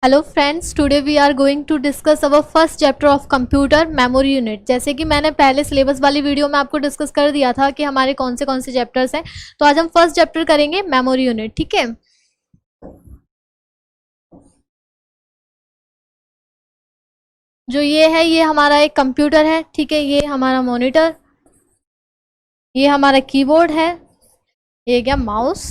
Hello friends, today we are going to discuss our first chapter of computer memory unit. जैसे कि मैंने पहले syllabus वाली video में आपको डिस्कस कर दिया था कि हमारे कौन से चैप्टर्स हैं, तो आज हम फर्स्ट चैप्टर करेंगे मेमोरी यूनिट। ठीक है, जो ये है ये हमारा एक कंप्यूटर है। ठीक है, ये हमारा मॉनिटर, ये हमारा कीबोर्ड है, ये क्या माउस,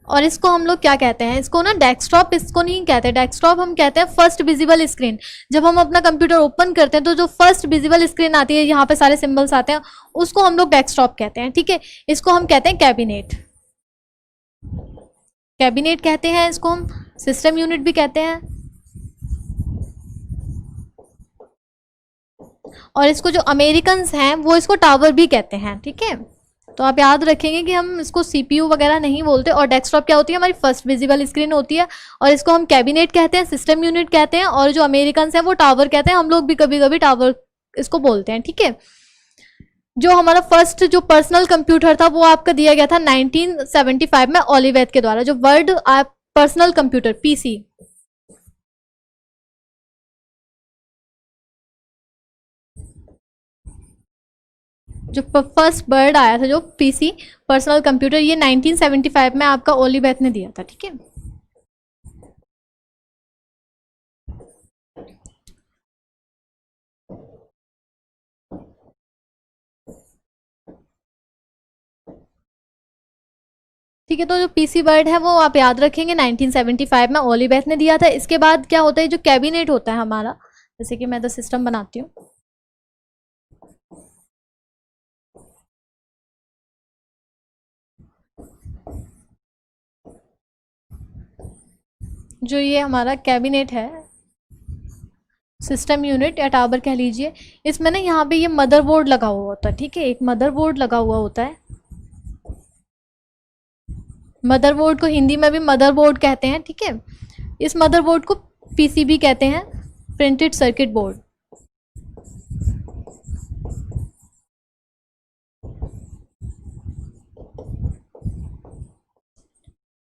और इसको हम लोग क्या कहते हैं, इसको ना डेस्कटॉप इसको नहीं कहते। डेस्कटॉप हम कहते हैं फर्स्ट विजिबल स्क्रीन। जब हम अपना कंप्यूटर ओपन करते हैं तो जो फर्स्ट विजिबल स्क्रीन आती है, यहाँ पे सारे सिंबल्स आते हैं, उसको हम लोग डेस्कटॉप कहते हैं। ठीक है, इसको हम कहते हैं कैबिनेट। कैबिनेट कहते हैं इसको, हम सिस्टम यूनिट भी कहते हैं, और इसको जो अमेरिकन्स हैं वो इसको टावर भी कहते हैं। ठीक है, तो आप याद रखेंगे कि हम इसको सीपीयू वगैरह नहीं बोलते। और डेस्कटॉप क्या होती है, हमारी फर्स्ट विजिबल स्क्रीन होती है, और इसको हम कैबिनेट कहते हैं, सिस्टम यूनिट कहते हैं, और जो अमेरिकन्स हैं वो टावर कहते हैं। हम लोग भी कभी कभी टावर इसको बोलते हैं। ठीक है, जो हमारा फर्स्ट जो पर्सनल कंप्यूटर था वो आपका दिया गया था 1975 में ओलिवेथ के द्वारा। जो वर्ड आप पर्सनल कंप्यूटर पीसी, जो फर्स्ट वर्ड आया था जो पीसी पर्सनल कंप्यूटर, ये 1975 में आपका ओलिवेथ ने दिया था। ठीक है, ठीक है, तो जो पीसी वर्ड है वो आप याद रखेंगे 1975 में ओलिवेथ ने दिया था। इसके बाद क्या होता है, जो कैबिनेट होता है हमारा, जैसे कि मैं द सिस्टम बनाती हूँ, जो ये हमारा कैबिनेट है, सिस्टम यूनिट या टावर कह लीजिए, इसमें ना यहाँ पे ये मदरबोर्ड लगा हुआ होता है। ठीक है, एक मदरबोर्ड लगा हुआ होता है। मदरबोर्ड को हिंदी में भी मदरबोर्ड कहते हैं। ठीक है, इस मदरबोर्ड को पीसीबी कहते हैं, प्रिंटेड सर्किट बोर्ड।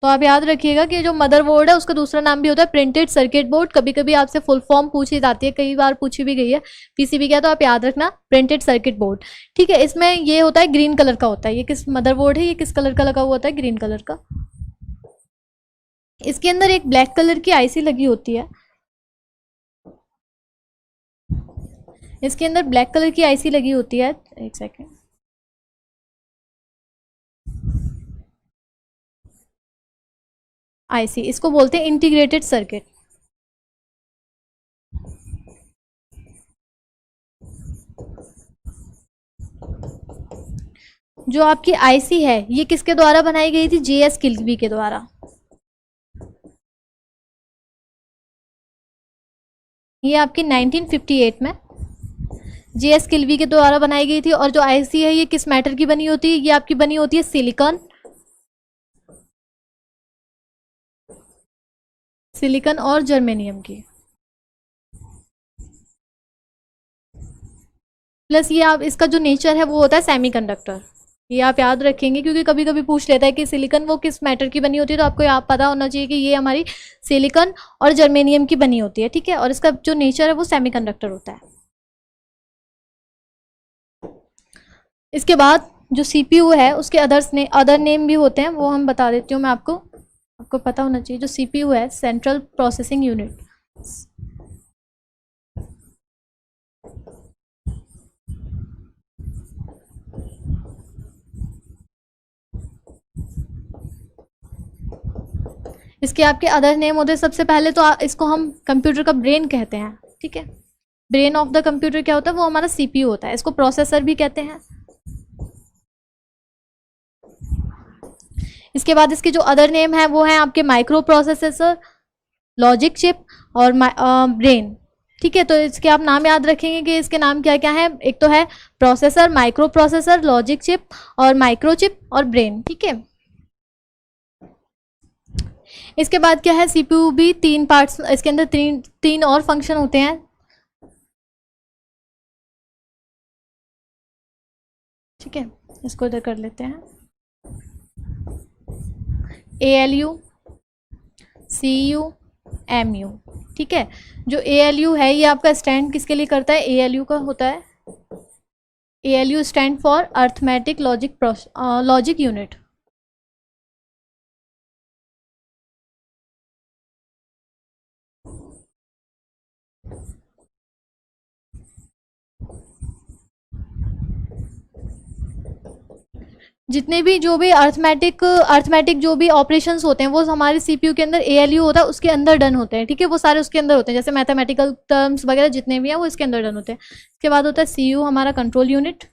तो आप याद रखिएगा कि जो मदरबोर्ड है उसका दूसरा नाम भी होता है प्रिंटेड सर्किट बोर्ड। कभी कभी आपसे फुल फॉर्म पूछी जाती है, कई बार पूछी भी गई है। पीसीबी क्या, तो आप याद रखना प्रिंटेड सर्किट बोर्ड। ठीक है, इसमें ये होता है ग्रीन कलर का होता है। ये किस मदरबोर्ड है, ये किस कलर का लगा हुआ होता है, ग्रीन कलर का। इसके अंदर एक ब्लैक कलर की आईसी लगी होती है। इसके अंदर ब्लैक कलर की आईसी लगी होती है। एक सेकेंड, आईसी इसको बोलते हैं इंटीग्रेटेड सर्किट। जो आपकी आईसी है ये किसके द्वारा बनाई गई थी, जेएस किल्बी के द्वारा। ये आपकी 1958 में जेएस किल्बी के द्वारा बनाई गई थी। और जो आईसी है ये किस मैटर की बनी होती है, ये आपकी बनी होती है सिलिकॉन, सिलिकॉन और जर्मेनियम की। प्लस ये आप इसका जो नेचर है वो होता है सेमीकंडक्टर। ये आप याद रखेंगे क्योंकि कभी कभी पूछ लेता है कि सिलिकॉन वो किस मैटर की बनी होती है, तो आपको आप पता होना चाहिए कि ये हमारी सिलिकॉन और जर्मेनियम की बनी होती है। ठीक है, और इसका जो नेचर है वो सेमीकंडक्टर होता है। इसके बाद जो सीपीयू है उसके अदर नेम भी होते हैं, वो हम बता देती हूँ मैं आपको, आपको पता होना चाहिए। जो सीपीयू है, सेंट्रल प्रोसेसिंग यूनिट। इसके आपके अदर नेम होते हैं। सबसे पहले तो इसको हम कंप्यूटर का ब्रेन कहते हैं। ठीक है, ब्रेन ऑफ द कंप्यूटर क्या होता है, वो हमारा सीपीयू होता है। इसको प्रोसेसर भी कहते हैं। इसके बाद इसके जो अदर नेम है वो है आपके माइक्रो प्रोसेसर, लॉजिक चिप और ब्रेन। ठीक है, तो इसके आप नाम याद रखेंगे कि इसके नाम क्या क्या है। एक तो है processor, micro processor, logic chip और माइक्रो चिप और ब्रेन। ठीक है, इसके बाद क्या है, सीपीयू भी तीन पार्ट्स, इसके अंदर तीन और फंक्शन होते हैं। ठीक है, इसको इधर कर लेते हैं। ALU, CU MU, ठीक है। जो ALU है ये आपका स्टैंड किसके लिए करता है, ALU का होता है, ALU stand for arithmetic logic unit. जितने भी जो भी अर्थमेटिक जो भी ऑपरेशंस होते हैं वो हमारे सीपीयू के अंदर ALU होता है उसके अंदर डन होते हैं, ठीक है। वो सारे उसके अंदर होते हैं, जैसे मैथमेटिकल टर्म्स वगैरह जितने भी हैं वो इसके अंदर डन होते हैं। इसके बाद होता है CU हमारा कंट्रोल यूनिट।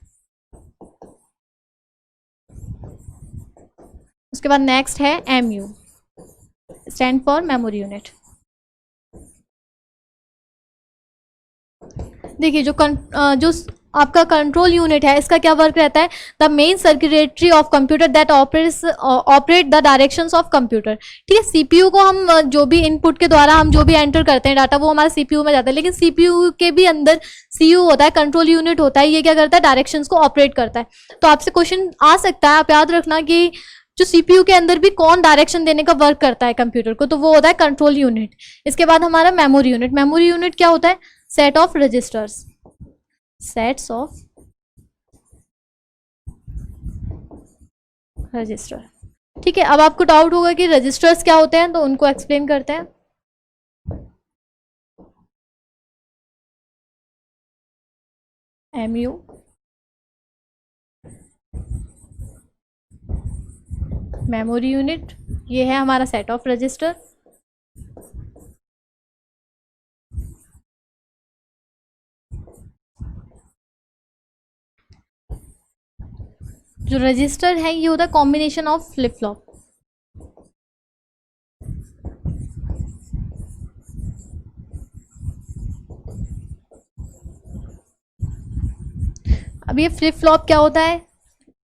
उसके बाद नेक्स्ट है MU, stand for memory unit. देखिए जो आपका कंट्रोल यूनिट है इसका क्या वर्क रहता है, the main circuitry of computer that operate the directions of computer, ठीक है। सीपीयू को हम जो भी इनपुट के द्वारा हम जो भी एंटर करते हैं डाटा वो हमारे सीपीयू में जाता है, लेकिन सीपीयू के भी अंदर सीयू होता है, कंट्रोल यूनिट होता है, ये क्या करता है, डायरेक्शंस को ऑपरेट करता है। तो आपसे क्वेश्चन आ सकता है, आप याद रखना कि जो सीपीयू के अंदर भी कौन डायरेक्शन देने का वर्क करता है कंप्यूटर को, तो वो होता है कंट्रोल यूनिट। इसके बाद हमारा मेमोरी यूनिट। मेमोरी यूनिट क्या होता है, set of registers, sets of register, ठीक है। अब आपको डाउट होगा कि रजिस्टर्स क्या होते हैं, तो उनको एक्सप्लेन करते हैं। MU, मेमोरी यूनिट, ये है हमारा सेट ऑफ रजिस्टर। जो रजिस्टर है ये होता है कॉम्बिनेशन ऑफ फ्लिप फ्लॉप। अब ये फ्लिप फ्लॉप क्या होता है,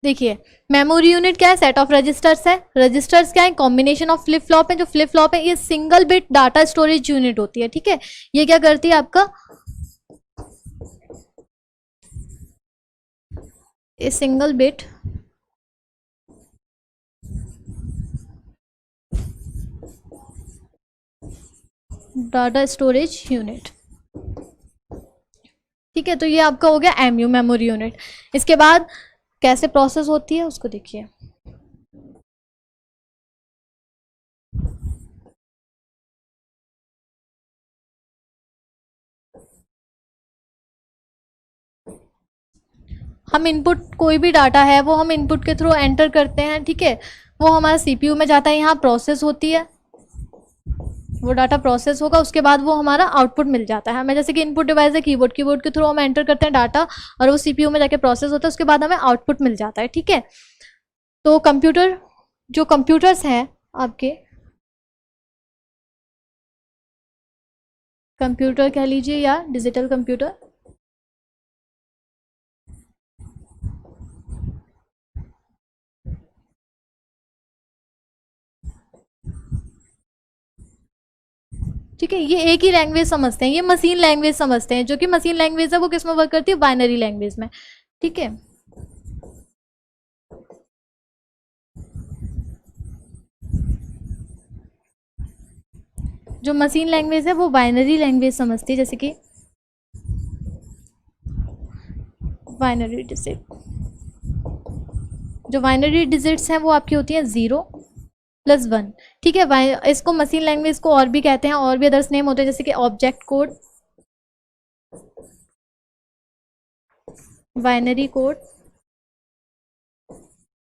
देखिए मेमोरी यूनिट क्या है, सेट ऑफ रजिस्टर्स है, रजिस्टर्स क्या है, कॉम्बिनेशन ऑफ फ्लिप फ्लॉप है। जो फ्लिप फ्लॉप है ये single bit data storage unit होती है, ठीक है। ये क्या करती है आपका, ये single bit data storage unit, ठीक है। तो ये आपका हो गया MU, मेमोरी यूनिट। इसके बाद कैसे प्रोसेस होती है उसको देखिए। हम इनपुट कोई भी डाटा है वो हम इनपुट के थ्रू एंटर करते हैं, ठीक है। वो हमारा सीपीयू में जाता है, यहाँ प्रोसेस होती है, वो डाटा प्रोसेस होगा, उसके बाद वो हमारा आउटपुट मिल जाता है हमें। जैसे कि इनपुट डिवाइस है कीबोर्ड, कीबोर्ड के थ्रू हम एंटर करते हैं डाटा और वो सीपीयू में जाके प्रोसेस होता है, उसके बाद हमें आउटपुट मिल जाता है, ठीक है। तो कंप्यूटर, जो कंप्यूटर्स हैं आपके, कंप्यूटर कह लीजिए या डिजिटल कंप्यूटर, ठीक है, ये एक ही लैंग्वेज समझते हैं, ये मशीन लैंग्वेज समझते हैं। जो कि मशीन लैंग्वेज है वो किस में वर्क करती है, बाइनरी लैंग्वेज में, ठीक है। जो मशीन लैंग्वेज है वो बाइनरी लैंग्वेज समझती है, जैसे कि बाइनरी डिजिट, जो बाइनरी डिजिट्स हैं वो आपकी होती हैं 0+1, ठीक है। इसको मशीन लैंग्वेज को और भी कहते हैं, और भी अदर्स नेम होते हैं, जैसे कि ऑब्जेक्ट कोड, बाइनरी कोड।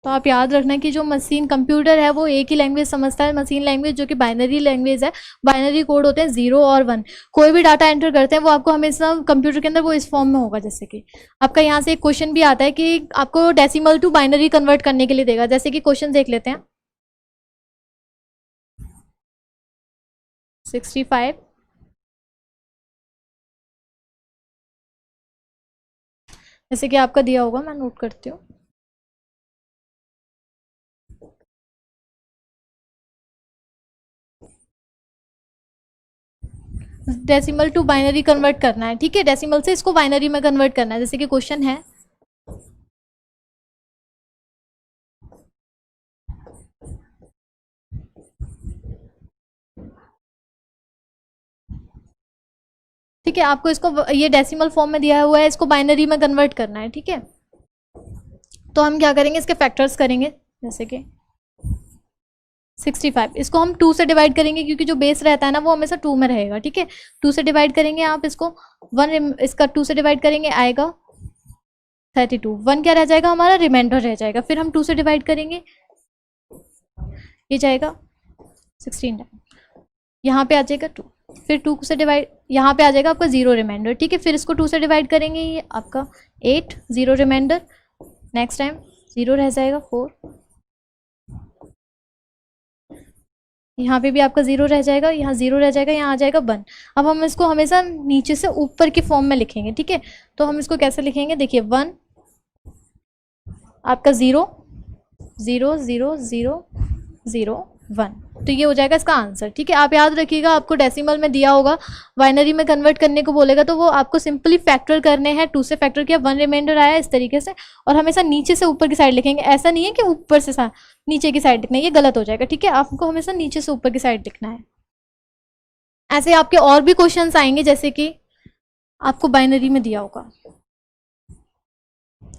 तो आप याद रखना कि जो मशीन कंप्यूटर है वो एक ही लैंग्वेज समझता है, मशीन लैंग्वेज, जो कि बाइनरी लैंग्वेज है। बाइनरी कोड होते हैं 0 और 1। कोई भी डाटा एंटर करते हैं वो आपको हमेशा कंप्यूटर के अंदर वो इस फॉर्म में होगा। जैसे कि आपका यहाँ से एक क्वेश्चन भी आता है कि आपको डेसिमल टू बाइनरी कन्वर्ट करने के लिए देगा, जैसे कि क्वेश्चन देख लेते हैं। 65, जैसे कि आपका दिया होगा, मैं नोट करती हूँ। डेसिमल टू बाइनरी कन्वर्ट करना है, ठीक है। डेसिमल से इसको बाइनरी में कन्वर्ट करना है, जैसे कि क्वेश्चन है ठीक है, आपको इसको ये डेसिमल फॉर्म में दिया हुआ है, इसको बाइनरी में कन्वर्ट करना है। ठीक है, तो हम क्या करेंगे, इसके फैक्टर्स करेंगे, जैसे कि 65, इसको हम 2 से डिवाइड करेंगे क्योंकि जो बेस रहता है ना वो हमेशा 2 में रहेगा। ठीक है, 2 से डिवाइड करेंगे आप इसको, 1 इसका 2 से डिवाइड करेंगे आएगा 32, 1 क्या रह जाएगा हमारा, रिमाइंडर रह जाएगा। फिर हम 2 से डिवाइड करेंगे, ये जाएगा 16, यहाँ पे आ जाएगा 2, फिर 2 से डिवाइड, यहाँ पे आ जाएगा आपका 0 रिमाइंडर। ठीक है, फिर इसको 2 से डिवाइड करेंगे, ये आपका 8, 0 रिमाइंडर, नेक्स्ट टाइम 0 रह जाएगा 4, यहाँ पे भी आपका 0 रह जाएगा, यहाँ 0 रह जाएगा, यहाँ आ जाएगा 1। अब हम इसको हमेशा नीचे से ऊपर के फॉर्म में लिखेंगे। ठीक है, तो हम इसको कैसे लिखेंगे, देखिए 1 आपका 0 0 0 0 0 1, तो ये हो जाएगा इसका आंसर। ठीक है, आप याद रखिएगा, आपको डेसिमल में दिया होगा, बाइनरी में कन्वर्ट करने को बोलेगा तो वो आपको सिंपली फैक्टर करने हैं। 2 से फैक्टर किया, 1 रिमाइंडर आया, इस तरीके से। और हमेशा नीचे से ऊपर की साइड लिखेंगे, ऐसा नहीं है कि ऊपर से नीचे की साइड लिखना है, ये गलत हो जाएगा। ठीक है, आपको हमेशा नीचे से ऊपर की साइड लिखना है। ऐसे आपके और भी क्वेश्चन आएंगे, जैसे कि आपको बाइनरी में दिया होगा।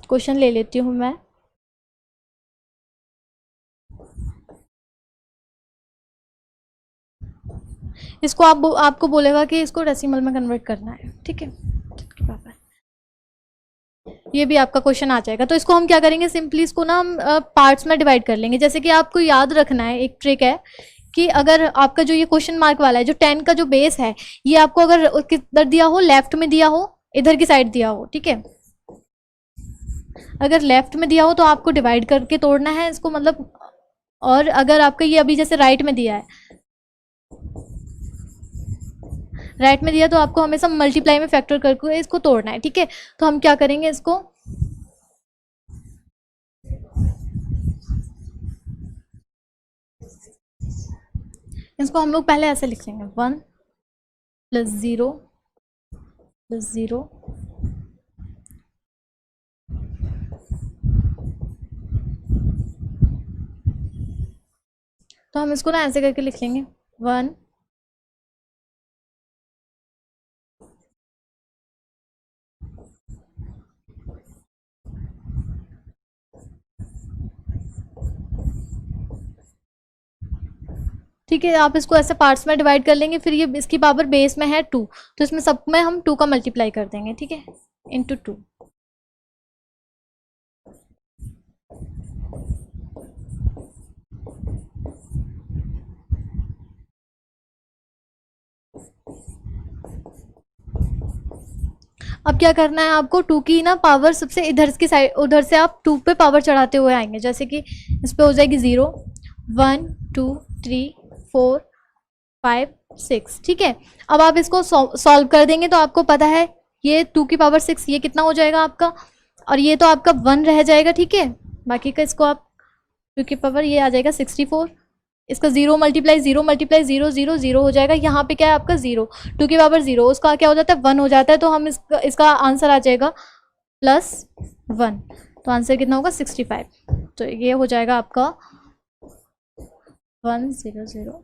क्वेश्चन ले लेती हूँ मैं, इसको आपको बोलेगा कि इसको डेसिमल में कन्वर्ट करना है। ठीक है, ये भी आपका क्वेश्चन आ जाएगा। तो इसको हम क्या करेंगे, सिंपली इसको ना हम पार्ट्स में डिवाइड कर लेंगे। जैसे कि आपको याद रखना है, एक ट्रिक है कि अगर आपका जो ये क्वेश्चन मार्क वाला है, जो 10 का जो बेस है, ये आपको अगर किधर दिया हो, लेफ्ट में दिया हो, इधर की साइड दिया हो। ठीक है, अगर लेफ्ट में दिया हो तो आपको डिवाइड करके तोड़ना है इसको, मतलब। और अगर आपका ये अभी जैसे राइट में दिया है, राइट में दिया तो आपको हमेशा मल्टीप्लाई में फैक्टर करके इसको तोड़ना है। ठीक है, तो हम क्या करेंगे, इसको हम लोग पहले ऐसे लिख लेंगे, 1 + 0 + 0 तो हम इसको ना ऐसे करके लिख लेंगे, 1 ठीक है, आप इसको ऐसे पार्ट्स में डिवाइड कर लेंगे। फिर ये इसकी पावर बेस में है 2, तो इसमें सब में हम 2 का मल्टीप्लाई कर देंगे। ठीक है, इंटू 2। अब क्या करना है आपको, 2 की ना पावर सबसे इधर की साइड, उधर से आप 2 पे पावर चढ़ाते हुए आएंगे। जैसे कि इस पे हो जाएगी 0 1 2 3 4 5 6। ठीक है, अब आप इसको सॉल्व कर देंगे तो आपको पता है ये 2 की पावर 6, ये कितना हो जाएगा आपका, और ये तो आपका 1 रह जाएगा। ठीक है, बाकी का इसको आप 2 की पावर, ये आ जाएगा 64, इसका 0 × 0 × 0 0 0 हो जाएगा। यहाँ पे क्या है आपका 0, 2 की पावर 0, उसका क्या हो जाता है 1 हो जाता है। तो हम इसका आंसर आ जाएगा +1, तो आंसर कितना होगा 65। तो ये हो जाएगा आपका 100।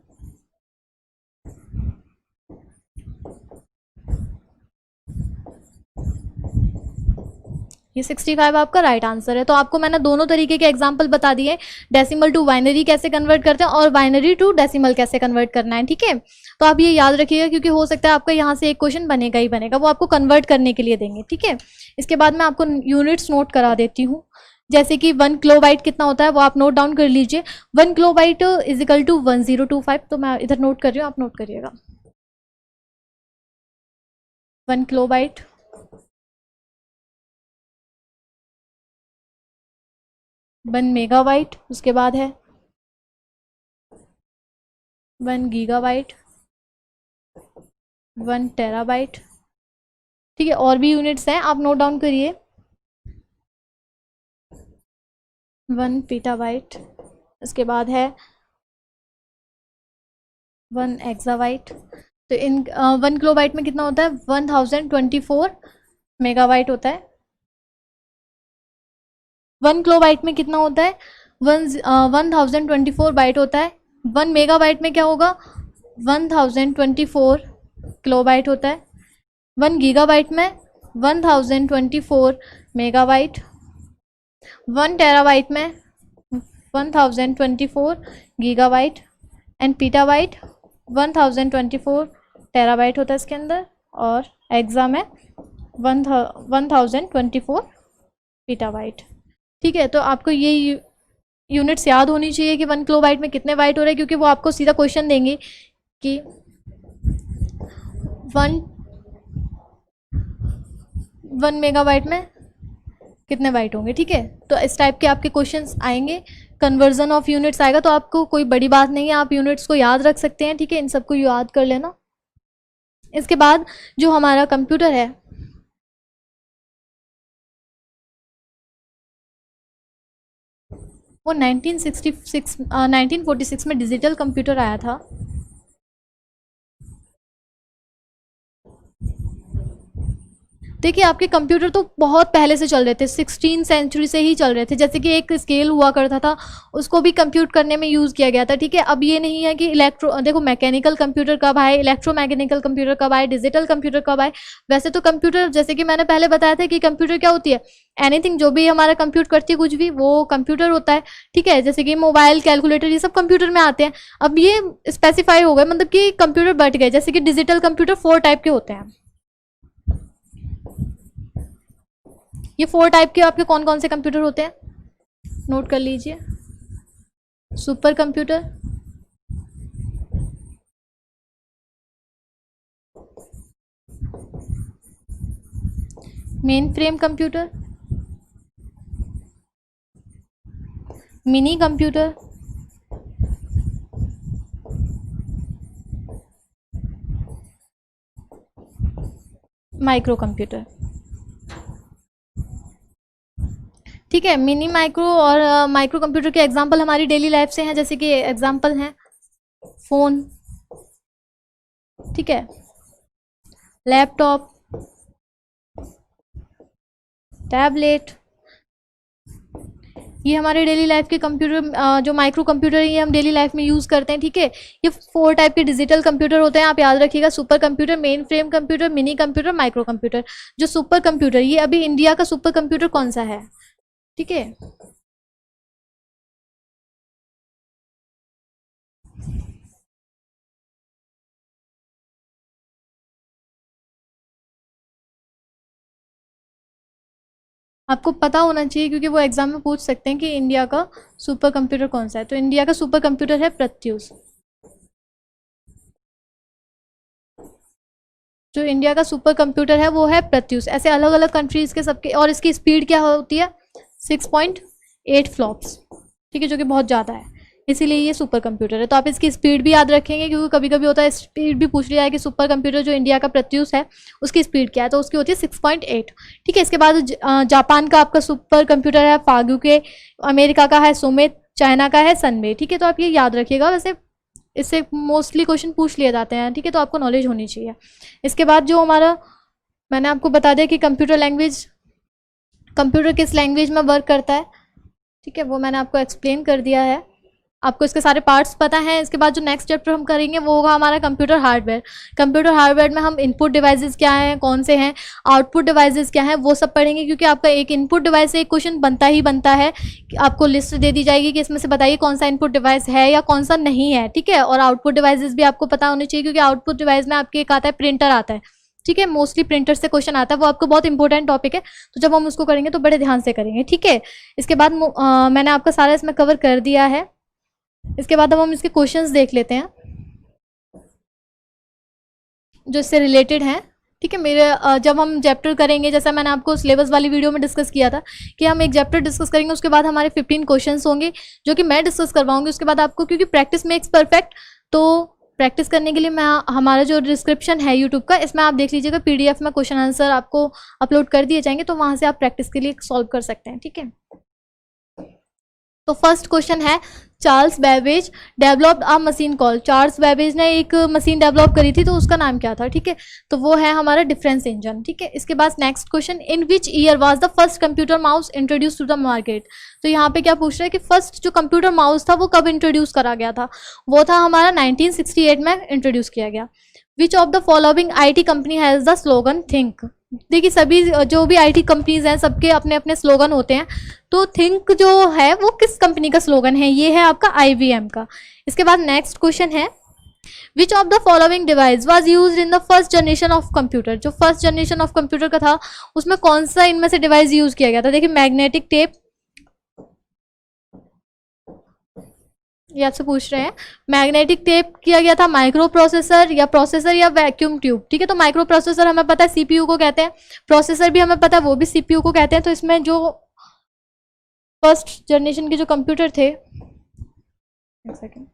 ये 65 आपका राइट आंसर है। तो आपको मैंने दोनों तरीके के एग्जाम्पल बता दिए, डेसिमल टू बाइनरी कैसे कन्वर्ट करते हैं और बाइनरी टू डेसिमल कैसे कन्वर्ट करना है। ठीक है, तो आप ये याद रखिएगा, क्योंकि हो सकता है आपका यहाँ से एक क्वेश्चन बनेगा ही बनेगा, वो आपको कन्वर्ट करने के लिए देंगे। ठीक है, इसके बाद मैं आपको यूनिट्स नोट करा देती हूँ। जैसे कि 1 किलोबाइट कितना होता है वो आप नोट डाउन कर लीजिए। 1 किलोबाइट = 1025। तो मैं इधर नोट कर रही हूँ, आप नोट करिएगा। 1 किलोबाइट 1 मेगाबाइट, उसके बाद है 1 गीगाबाइट, 1 टेराबाइट। ठीक है, और भी यूनिट्स हैं, आप नोट डाउन करिए। 1 पीटाबाइट, उसके बाद है 1 एक्साबाइट। तो इन 1 किलोबाइट में कितना होता है 1024 मेगाबाइट होता है। 1 किलोबाइट में कितना होता है 1024 बाइट होता है। 1 मेगाबाइट में क्या होगा 1024 किलोबाइट होता है। 1 गीगाबाइट में 1024 मेगाबाइट, 1 टेराबाइट में 1024 गीगाबाइट एंड पीटाबाइट 1024 टेराबाइट होता है इसके अंदर, और एक्सा में 1024 पीटाबाइट। ठीक है, तो आपको ये यूनिट्स याद होनी चाहिए कि 1 किलोबाइट में कितने बाइट हो रहे हैं, क्योंकि वो आपको सीधा क्वेश्चन देंगे कि 1 मेगाबाइट में कितने बाइट होंगे। ठीक है, तो इस टाइप के आपके क्वेश्चंस आएंगे। कन्वर्जन ऑफ यूनिट्स आएगा, तो आपको कोई बड़ी बात नहीं है, आप यूनिट्स को याद रख सकते हैं। ठीक है, इन सबको याद कर लेना। इसके बाद जो हमारा कंप्यूटर है वो 1946 में डिजिटल कंप्यूटर आया था। देखिए, आपके कंप्यूटर तो बहुत पहले से चल रहे थे, 16 सेंचुरी से ही चल रहे थे। जैसे कि एक स्केल हुआ करता था, उसको भी कंप्यूट करने में यूज़ किया गया था। ठीक है, अब ये नहीं है कि देखो मैकेनिकल कंप्यूटर कब आए, इलेक्ट्रोमैकेनिकल कंप्यूटर कब आए, डिजिटल कंप्यूटर कब आए। वैसे तो कंप्यूटर, जैसे कि मैंने पहले बताया था कि कंप्यूटर क्या होती है, एनीथिंग जो भी हमारा कंप्यूट करती है कुछ भी, वो कंप्यूटर होता है। ठीक है, जैसे कि मोबाइल, कैलकुलेटर, ये सब कंप्यूटर में आते हैं। अब ये स्पेसिफाई हो गए, मतलब कि कंप्यूटर बढ़ गए। जैसे कि डिजिटल कंप्यूटर 4 टाइप के होते हैं। ये 4 टाइप के आपके कौन कौन से कंप्यूटर होते हैं, नोट कर लीजिए। Super computer, main frame computer, mini computer, micro computer. ठीक है, मिनी, माइक्रो और माइक्रो कंप्यूटर के एग्जांपल हमारी डेली लाइफ से हैं। जैसे कि एग्जांपल हैं फ़ोन, ठीक है, लैपटॉप, टैबलेट। ये हमारे डेली लाइफ के कंप्यूटर, जो माइक्रो कंप्यूटर है, ये हम डेली लाइफ में यूज़ करते हैं। ठीक है, ये 4 टाइप के डिजिटल कंप्यूटर होते हैं, आप याद रखिएगा। Super computer, main frame computer, mini computer, micro computer. जो सुपर कंप्यूटर, ये अभी इंडिया का सुपर कंप्यूटर कौन सा है? ठीक है, आपको पता होना चाहिए, क्योंकि वो एग्जाम में पूछ सकते हैं कि इंडिया का सुपर कंप्यूटर कौन सा है। तो इंडिया का सुपर कंप्यूटर है प्रत्यूष। जो इंडिया का सुपर कंप्यूटर है वो है प्रत्यूष। ऐसे अलग अलग कंट्रीज के सबके, और इसकी स्पीड क्या होती है, 6.8 फ्लॉप्स। ठीक है, जो कि बहुत ज़्यादा है, इसीलिए ये सुपर कंप्यूटर है। तो आप इसकी स्पीड भी याद रखेंगे, क्योंकि कभी कभी होता है स्पीड भी पूछ लिया है कि सुपर कंप्यूटर जो इंडिया का प्रत्यूष है उसकी स्पीड क्या है, तो उसकी होती है 6.8। ठीक है, इसके बाद जापान का आपका सुपर कंप्यूटर है फागुके, अमेरिका का है सुमित, चाइना का है सनवे। ठीक है, तो आप ये याद रखिएगा। वैसे इससे मोस्टली क्वेश्चन पूछ लिए जाते हैं। ठीक है, तो आपको नॉलेज होनी चाहिए। इसके बाद जो हमारा, मैंने आपको बता दिया कि कंप्यूटर लैंग्वेज, कंप्यूटर किस लैंग्वेज में वर्क करता है। ठीक है, वो मैंने आपको एक्सप्लेन कर दिया है, आपको इसके सारे पार्ट्स पता हैं। इसके बाद जो नेक्स्ट चैप्टर हम करेंगे वो होगा हमारा कंप्यूटर हार्डवेयर। कंप्यूटर हार्डवेयर में हम इनपुट डिवाइसेस क्या हैं, कौन से हैं, आउटपुट डिवाइसेस क्या हैं, वो सब पढ़ेंगे। क्योंकि आपका एक इनपुट डिवाइस से एक क्वेश्चन बनता ही बनता है। आपको लिस्ट दे दी जाएगी कि इसमें से बताइए कौन सा इनपुट डिवाइस है या कौन सा नहीं है। ठीक है, और आउटपुट डिवाइसेस भी आपको पता होने चाहिए, क्योंकि आउटपुट डिवाइस में आपके एक आता है प्रिंटर आता है। ठीक है, मोस्टली प्रिंटर से क्वेश्चन आता है, वो आपको बहुत इंपॉर्टेंट टॉपिक है। तो जब हम उसको करेंगे तो बड़े ध्यान से करेंगे। ठीक है, इसके बाद मैंने आपका सारा इसमें कवर कर दिया है। इसके बाद अब हम इसके क्वेश्चंस देख लेते हैं जो इससे रिलेटेड हैं। ठीक है, मेरे जब हम चैप्टर करेंगे, जैसा मैंने आपको सिलेबस वाली वीडियो में डिस्कस किया था कि हम एक चैप्टर डिस्कस करेंगे, उसके बाद हमारे 15 क्वेश्चंस होंगे जो कि मैं डिस्कस करवाऊंगी। उसके बाद आपको, क्योंकि प्रैक्टिस मेक्स परफेक्ट, तो प्रैक्टिस करने के लिए मैं, हमारा जो डिस्क्रिप्शन है यूट्यूब का, इसमें आप देख लीजिएगा, PDF में क्वेश्चन आंसर आपको अपलोड कर दिए जाएंगे, तो वहाँ से आप प्रैक्टिस के लिए सॉल्व कर सकते हैं। ठीक है, तो फर्स्ट क्वेश्चन है, Charles Babbage developed a machine call. Charles Babbage ने एक मशीन डेवलप करी थी, तो उसका नाम क्या था? ठीक है, तो वो है हमारा डिफरेंस इंजन। ठीक है, इसके बाद next question, in which year was the first computer mouse introduce to the market. तो यहाँ पे क्या पूछ रहा है कि फर्स्ट जो कंप्यूटर माउस था वो कब इंट्रोड्यूस करा गया था? वो था हमारा 1968 में इंट्रोड्यूस किया गया। विच of the following IT company has the slogan think. देखिए सभी जो भी IT कंपनीज हैं सबके अपने अपने स्लोगन होते हैं, तो थिंक जो है वो किस कंपनी का स्लोगन है, ये है आपका IBM का। इसके बाद नेक्स्ट क्वेश्चन है which of the following device was used in the first generation of computer. जो फर्स्ट जनरेशन ऑफ कंप्यूटर का था उसमें कौन सा इनमें से डिवाइस यूज किया गया था। देखिए मैग्नेटिक टेप, ये आपसे पूछ रहे हैं, मैग्नेटिक टेप किया गया था, माइक्रो प्रोसेसर या वैक्यूम ट्यूब। ठीक है, तो माइक्रो प्रोसेसर हमें पता है CPU को कहते हैं, प्रोसेसर भी हमें पता है वो भी CPU को कहते हैं। तो इसमें जो फर्स्ट जनरेशन के जो कंप्यूटर थे, एक सेकेंड,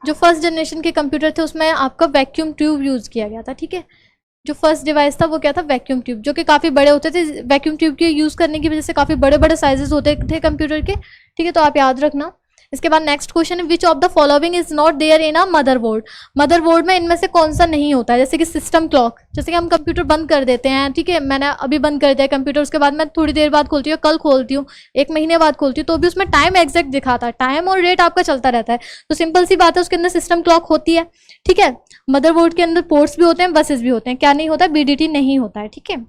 जो फर्स्ट जनरेशन के कंप्यूटर थे उसमें आपका वैक्यूम ट्यूब यूज किया गया था। ठीक है, जो फर्स्ट डिवाइस था वो क्या था, वैक्यूम ट्यूब, जो कि काफ़ी बड़े होते थे। वैक्यूम ट्यूब के यूज़ करने की वजह से काफ़ी बड़े बड़े साइजेस होते थे कंप्यूटर के। ठीक है, तो आप याद रखना। इसके बाद नेक्स्ट क्वेश्चन है which of the following is not there in a motherboard. Motherboard में इनमें से कौन सा नहीं होता है, जैसे कि सिस्टम क्लॉक, जैसे कि हम कंप्यूटर बंद कर देते हैं। ठीक है, मैंने अभी बंद कर दिया कंप्यूटर, उसके बाद मैं थोड़ी देर बाद खोलती हूँ, कल खोलती हूँ, 1 महीने बाद खोलती हूँ, तो भी उसमें टाइम एग्जैक्ट दिखाता है, टाइम और रेट आपका चलता रहता है। तो सिंपल सी बात है, उसके अंदर सिस्टम क्लॉक होती है। ठीक है, मदरबोर्ड के अंदर पोर्ट्स भी होते हैं, बसेस भी होते हैं, क्या नहीं होता, BDT नहीं होता है। ठीक है,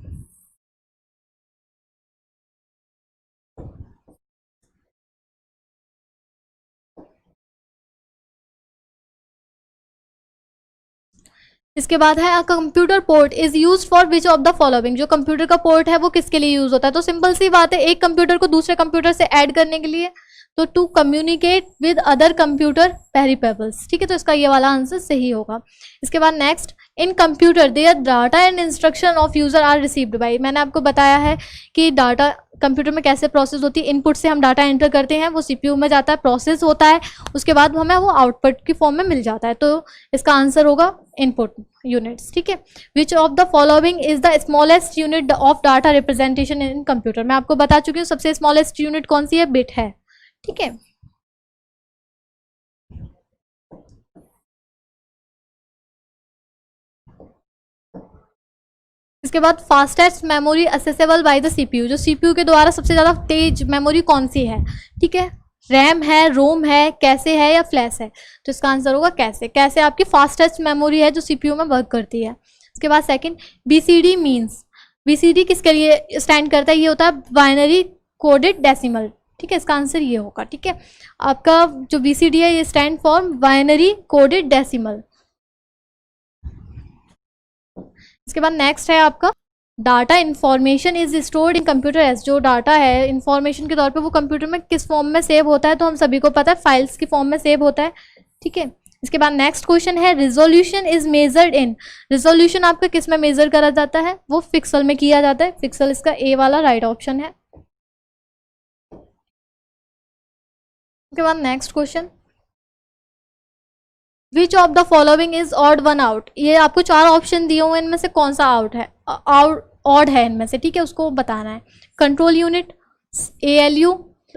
इसके बाद है a computer port is use for which of the following. जो कंप्यूटर का पोर्ट है वो किसके लिए यूज होता है, तो सिंपल सी बात है, एक कंप्यूटर को दूसरे कंप्यूटर से ऐड करने के लिए, तो to communicate with other computer peripherals. ठीक है, तो इसका ये वाला आंसर सही होगा। इसके बाद next, in computer there data and instruction of user are received by. मैंने आपको बताया है कि डाटा कंप्यूटर में कैसे प्रोसेस होती है, इनपुट से हम डाटा एंटर करते हैं, वो CPU में जाता है, प्रोसेस होता है, उसके बाद हमें वो आउटपुट की फॉर्म में मिल जाता है। तो इसका आंसर होगा इनपुट यूनिट्स। ठीक है, which of the following is the smallest unit of data representation in computer. मैं आपको बता चुकी हूँ सबसे स्मॉलेस्ट यूनिट कौन सी है, बिट है। ठीक है, इसके बाद fastest memory accessible by the CPU। जो CPU के द्वारा सबसे ज़्यादा तेज मेमोरी कौन सी है। ठीक है, रैम है, रोम है, कैसे है या फ्लैश है। तो इसका आंसर होगा कैसे। कैसे आपकी फास्टेस्ट मेमोरी है जो CPU में वर्क करती है। इसके बाद सेकंड, BCD मीन्स। BCD किसके लिए स्टैंड करता है, ये होता है बाइनरी कोडेड डेसिमल। ठीक है, इसका आंसर ये होगा। ठीक है, आपका जो BCD है ये stand for binary coded decimal. इसके बाद नेक्स्ट है आपका data information is stored in computer as. जो डाटा है इन्फॉर्मेशन के तौर पे वो कंप्यूटर में किस फॉर्म में सेव होता है, तो हम सभी को पता है फाइल्स की फॉर्म में सेव होता है। ठीक है, इसके बाद नेक्स्ट क्वेश्चन है resolution is measured in. Resolution आपका किस में मेजर करा जाता है, वो पिक्सल में किया जाता है। पिक्सल इसका ए वाला राइट ऑप्शन है। उसके बाद next question, which of the following is odd one out. ये आपको 4 ऑप्शन दिए हुए हैं, इनमें से कौन सा आउट है, ऑड है इनमें से। ठीक है, उसको बताना है। Control unit, ALU,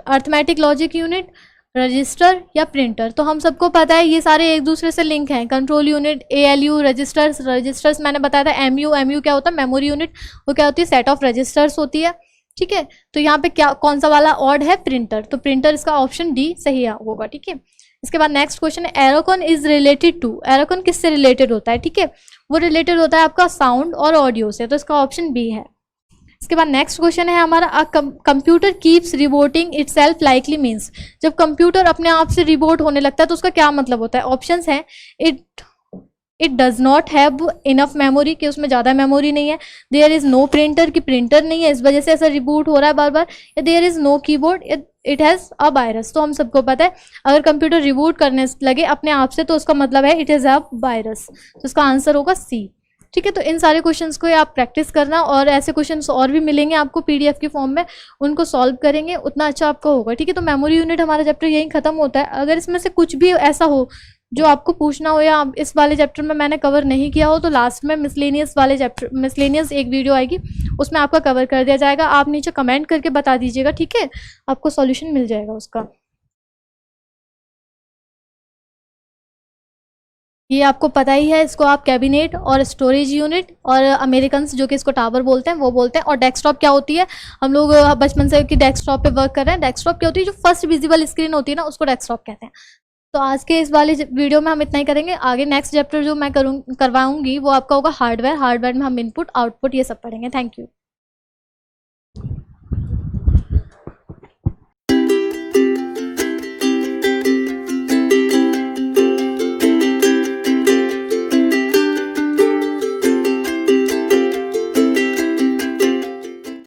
arithmetic logic unit, register या प्रिंटर। तो हम सबको पता है ये सारे एक दूसरे से लिंक हैं। कंट्रोल यूनिट, ALU, रजिस्टर्स मैंने बताया था। MU क्या होता है, मेमोरी यूनिट, वो क्या होती है, सेट ऑफ रजिस्टर्स होती है। ठीक है, तो यहाँ पे क्या कौन सा वाला ऑड है, प्रिंटर। तो प्रिंटर इसका ऑप्शन D सही होगा। ठीक है, इसके बाद नेक्स्ट क्वेश्चन है एरोकॉन इज रिलेटेड टू। एरोकॉन किससे रिलेटेड होता है। ठीक है, वो रिलेटेड होता है आपका साउंड और ऑडियो से। तो इसका ऑप्शन B है। इसके बाद नेक्स्ट क्वेश्चन है हमारा computer keeps rebooting itself likely means. जब कंप्यूटर अपने आप से रिबोट होने लगता है तो उसका क्या मतलब होता है। ऑप्शंस हैं, it does not have enough memory, कि उसमें ज़्यादा मेमोरी नहीं है। देयर इज़ नो प्रिंटर, की प्रिंटर नहीं है, इस वजह से ऐसा रिबूट हो रहा है बार बार। या there is no keyboard, it has a virus. तो हम सबको पता है अगर कंप्यूटर रिबूट करने लगे अपने आप से तो उसका मतलब है इट इज़ अ वायरस। तो इसका आंसर होगा C। ठीक है, तो इन सारे क्वेश्चंस को आप प्रैक्टिस करना, और ऐसे क्वेश्चंस और भी मिलेंगे आपको PDF की फॉर्म में, उनको सॉल्व करेंगे, उतना अच्छा आपका होगा। ठीक है, तो मेमोरी यूनिट हमारा चैप्टर यहीं खत्म होता है। अगर इसमें से कुछ भी ऐसा हो जो आपको पूछना हो या इस वाले चैप्टर में मैंने कवर नहीं किया हो, तो लास्ट में मिसलेनियस वाले चैप्टर, मिसलेनियस एक वीडियो आएगी, उसमें आपका कवर कर दिया जाएगा। आप नीचे कमेंट करके बता दीजिएगा। ठीक है, आपको सॉल्यूशन मिल जाएगा उसका। ये आपको पता ही है, इसको आप कैबिनेट और स्टोरेज यूनिट और अमेरिकन जो कि इसको टावर बोलते हैं वो बोलते हैं। और डेस्कटॉप क्या होती है, हम लोग बचपन से कि डेस्कटॉप पे वर्क कर रहे हैं। डेस्कटॉप क्या होती है, जो फर्स्ट विजिबल स्क्रीन होती है ना, उसको डेस्कटॉप कहते हैं। तो आज के इस वाले वीडियो में हम इतना ही करेंगे। आगे नेक्स्ट चैप्टर जो मैं करवाऊंगी वो आपका होगा हार्डवेयर। हार्डवेयर में हम इनपुट आउटपुट ये सब पढ़ेंगे। Thank you.